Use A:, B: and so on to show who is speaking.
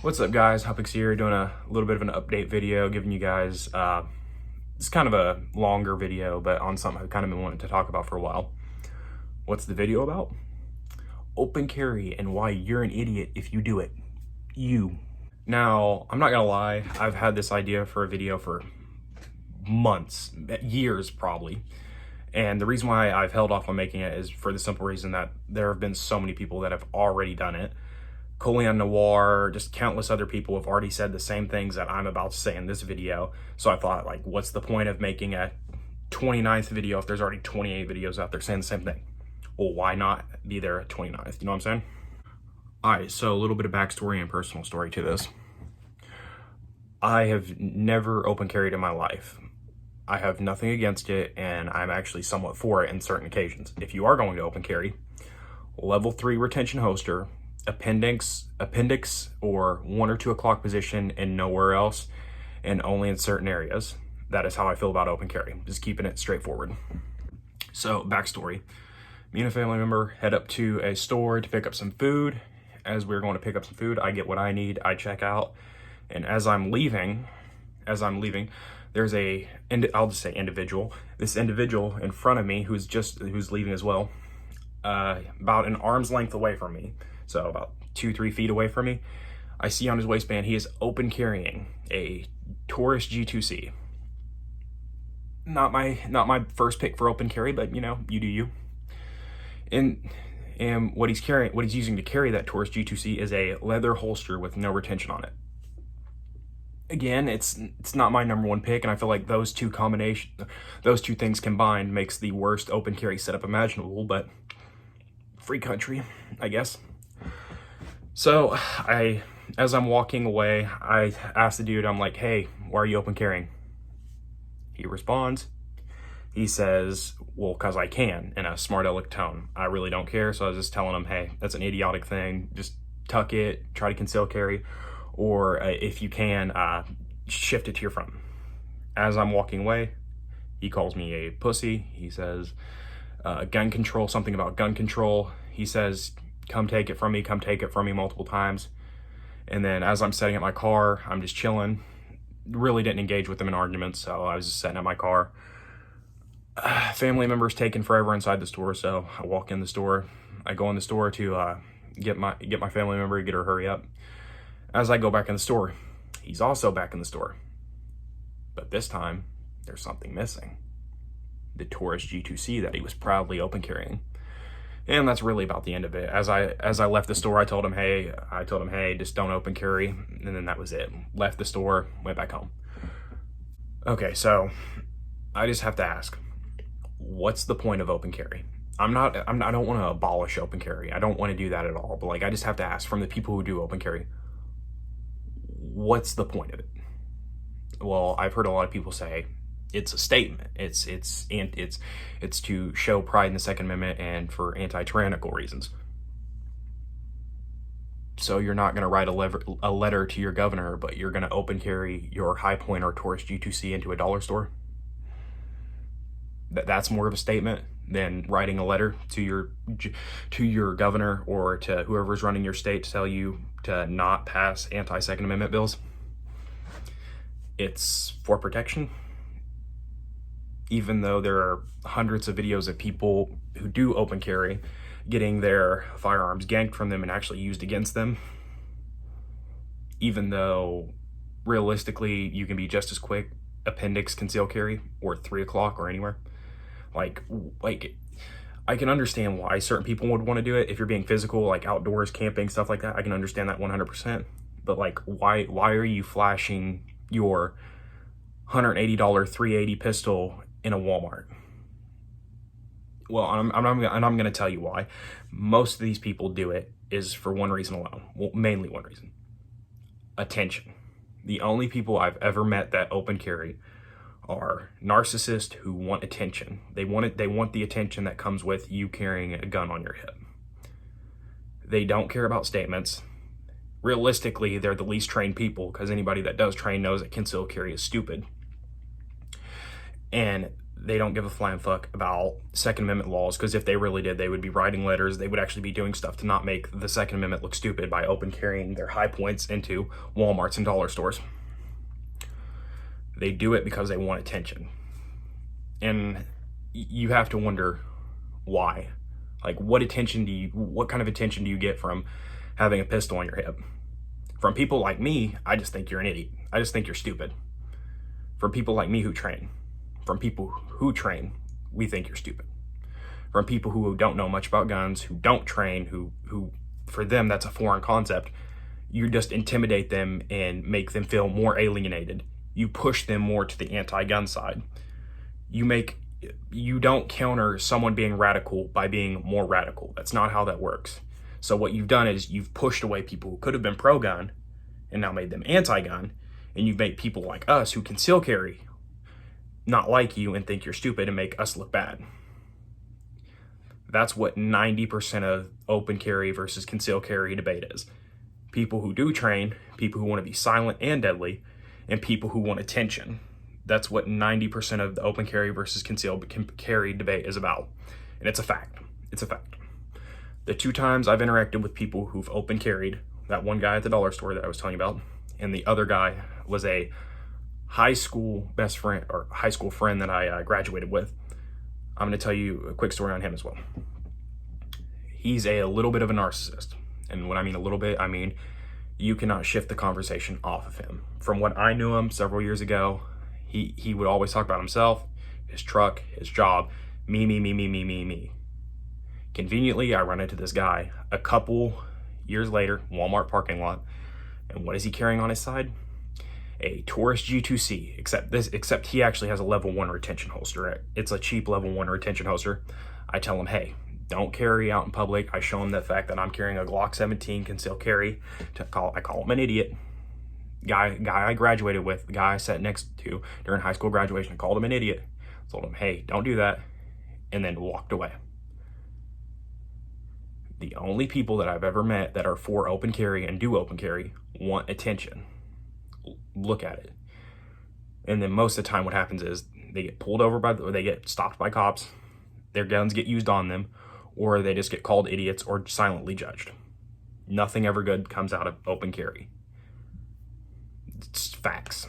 A: What's up, guys? Hopix here, doing a little bit of an update video, giving you guys it's kind of a longer video, but on something I've kind of been wanting to talk about for a while. What's the video about? Open carry and why you're an idiot if you do it. You. Now, I'm not gonna lie, I've had this idea for a video for months, years probably. And the reason why I've held off on making it is for the simple reason that there have been so many people that have already done it. Colion Noir, just countless other people have already said the same things that I'm about to say in this video. So I thought, like, what's the point of making a 29th video if there's already 28 videos out there saying the same thing? Well, why not be there at 29th? You know what I'm saying? All right, so a little bit of backstory and personal story to this. I have never open carried in my life. I have nothing against it, and I'm actually somewhat for it in certain occasions. If you are going to open carry, level 3 retention holster, appendix or 1 or 2 o'clock position and nowhere else, and only in certain areas. That is how I feel about open carry, just keeping it straightforward. So backstory, me and a family member head up to a store to pick up some food. As we're going to pick up some food, I get what I need, I check out, and as I'm leaving, there's I'll just say individual, this individual in front of me who's leaving as well, about an arm's length away from me, so about 2-3 feet away from me. I see on his waistband he is open carrying a Taurus G2C. Not my first pick for open carry, but you know, you do you. And what he's using to carry that Taurus G2C is a leather holster with no retention on it. Again, it's not my number one pick, and I feel like those two things combined makes the worst open carry setup imaginable, but free country, I guess. So as I'm walking away, I ask the dude, I'm like, hey, why are you open carrying? He responds, he says, well, cause I can, in a smart aleck tone. I really don't care, so I was just telling him, hey, that's an idiotic thing, just tuck it, try to conceal carry, or if you can, shift it to your front. As I'm walking away, he calls me a pussy. He says, gun control, something about gun control. He says, come take it from me multiple times. And then as I'm setting up my car, I'm just chilling. Really didn't engage with him in arguments, so I was just setting up my car. Family members taking forever inside the store, so I walk in the store. I go in the store to get my family member, get her hurry up. As I go back in the store, he's also back in the store. But this time, there's something missing. The Taurus G2C that he was proudly open carrying. And that's really about the end of it. As I left the store, I told him, hey, just don't open carry. And then that was it. Left the store, went back home. Okay, so I just have to ask, what's the point of open carry? I don't want to abolish open carry. I don't want to do that at all. But like, I just have to ask from the people who do open carry, what's the point of it? Well, I've heard a lot of people say it's a statement. It's to show pride in the Second Amendment and for anti-tyrannical reasons. So you're not going to write a letter to your governor, but you're going to open carry your High Point or Taurus G2C into a dollar store? That's more of a statement than writing a letter to your governor or to whoever's running your state to tell you to not pass anti-Second Amendment bills. It's for protection. Even though there are hundreds of videos of people who do open carry getting their firearms ganked from them and actually used against them, even though realistically you can be just as quick appendix conceal carry or 3 o'clock or anywhere. Like I can understand why certain people would want to do it if you're being physical, like outdoors, camping, stuff like that. I can understand that 100%. But like, why are you flashing your $180 380 pistol in a Walmart? Well, I'm going to tell you why. Most of these people do it is for one reason alone. Well, mainly one reason: attention. The only people I've ever met that open carry are narcissists who want attention. They want the attention that comes with you carrying a gun on your hip. They don't care about statements. Realistically, they're the least trained people, because anybody that does train knows that concealed carry is stupid. And they don't give a flying fuck about Second Amendment laws, because if they really did, they would be writing letters. They would actually be doing stuff to not make the Second Amendment look stupid by open carrying their high points into Walmarts and dollar stores. They do it because they want attention. And you have to wonder why. Like, what kind of attention do you get from having a pistol on your hip? From people like me, I just think you're an idiot. I just think you're stupid. From people like me who train. From people who train, we think you're stupid. From people who don't know much about guns, who don't train, who for them that's a foreign concept, you just intimidate them and make them feel more alienated. You push them more to the anti-gun side. You don't counter someone being radical by being more radical. That's not how that works. So what you've done is you've pushed away people who could have been pro-gun and now made them anti-gun, and you've made people like us who conceal carry not like you and think you're stupid and make us look bad. That's what 90% of open carry versus conceal carry debate is. People who do train, people who want to be silent and deadly, and people who want attention. That's what 90% of the open carry versus concealed carry debate is about. And it's a fact. It's a fact. The 2 times I've interacted with people who've open carried, that one guy at the dollar store that I was telling you about, and the other guy was a high school best friend or high school friend that I graduated with. I'm going to tell you a quick story on him as well. He's a little bit of a narcissist. And when I mean a little bit, I mean you cannot shift the conversation off of him. From what I knew him several years ago, he would always talk about himself, his truck, his job, me. Conveniently, I run into this guy a couple years later, Walmart parking lot, and what is he carrying on his side? A Taurus G2C, except he actually has a level 1 retention holster. It's a cheap level 1 retention holster. I tell him, hey, don't carry out in public. I show him the fact that I'm carrying a Glock 17 concealed carry. I call him an idiot. Guy I graduated with, the guy I sat next to during high school graduation, I called him an idiot. Told him, hey, don't do that, and then walked away. The only people that I've ever met that are for open carry and do open carry want attention. Look at it. And then most of the time what happens is they get pulled over or they get stopped by cops, their guns get used on them, or they just get called idiots or silently judged. Nothing ever good comes out of open carry. It's facts.